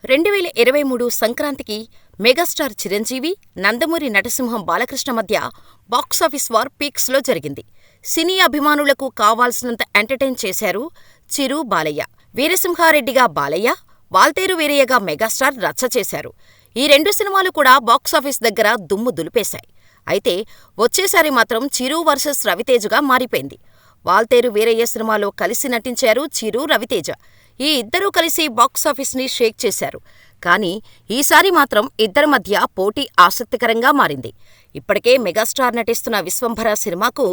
2023 సంక్రాంతికి మెగాస్టార్ చిరంజీవి, నందమూరి నటసింహం బాలకృష్ణ మధ్య box office war పీక్స్లో జరిగింది. సినీ అభిమానులకు కావాల్సినంత ఎంటర్టైన్ చేశారు చిరు, బాలయ్య. వీరసింహారెడ్డిగా బాలయ్య, వాల్తేరు వీరయ్యగా మెగాస్టార్ రచ్చ చేశారు. ఈ రెండు సినిమాలు కూడా బాక్సాఫీస్ దగ్గర దుమ్ము దులిపేశాయి. అయితే వచ్చేసారి మాత్రం చిరు వర్సెస్ రవితేజగా మారిపోయింది. వాల్తేరు వీరయ్య సినిమాలో కలిసి నటించారు చిరు, రవితేజ. ఈ ఇద్దరూ కలిసి బాక్సాఫీస్ని షేక్ చేశారు. కానీ ఈసారి మాత్రం ఇద్దరి మధ్య పోటీ ఆసక్తికరంగా మారింది. ఇప్పటికే మెగాస్టార్ నటిస్తున్న విశ్వంభర సినిమాకు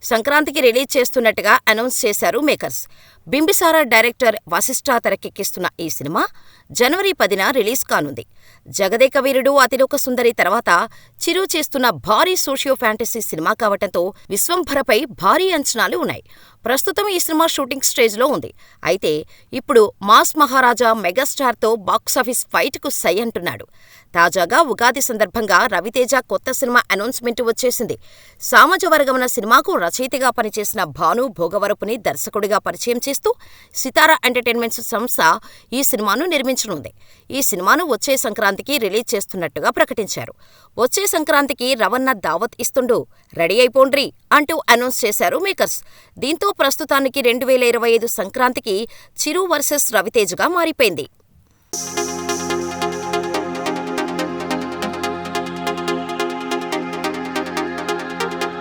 సంక్రాంతికి రిలీజ్ చేస్తున్నట్టుగా అనౌన్స్ చేశారు మేకర్స్. బింబిసార డైరెక్టర్ వశిష్ఠ తెరకెక్కిస్తున్న ఈ సినిమా జనవరి 10న రిలీజ్ కానుంది. జగదేక వీరుడు, అతిలోక సుందరి తర్వాత చిరు చేస్తున్న భారీ సోషియో ఫ్యాంటసీ సినిమా కావటంతో విశ్వంభరపై భారీ అంచనాలు ఉన్నాయి. ప్రస్తుతం ఈ సినిమా షూటింగ్ స్టేజ్లో ఉంది. అయితే ఇప్పుడు మాస్ మహారాజా మెగాస్టార్తో బాక్సాఫీస్ ఫైట్కు సై అంటున్నాడు. తాజాగా ఉగాది సందర్భంగా రవితేజ కొత్త సినిమా అనౌన్స్మెంట్ వచ్చేసింది. సామాజవర్గమన సినిమాకు రచయితగా పనిచేసిన భాను భోగవరపుని దర్శకుడిగా పరిచయం చేస్తూ సితారా ఎంటర్టైన్మెంట్స్ సంస్థ ఈ సినిమాను నిర్మించనుంది. ఈ సినిమాను వచ్చే సంక్రాంతికి రిలీజ్ చేస్తున్నట్టుగా ప్రకటించారు. వచ్చే సంక్రాంతికి రవణ దావత్ ఇస్తుండు, రెడీ అయిపోండ్రి అంటూ అనౌన్స్ చేశారు మేకర్స్. దీంతో ప్రస్తుతానికి 2025 సంక్రాంతికి చిరు వర్సెస్ రవితేజగా మారిపోయింది.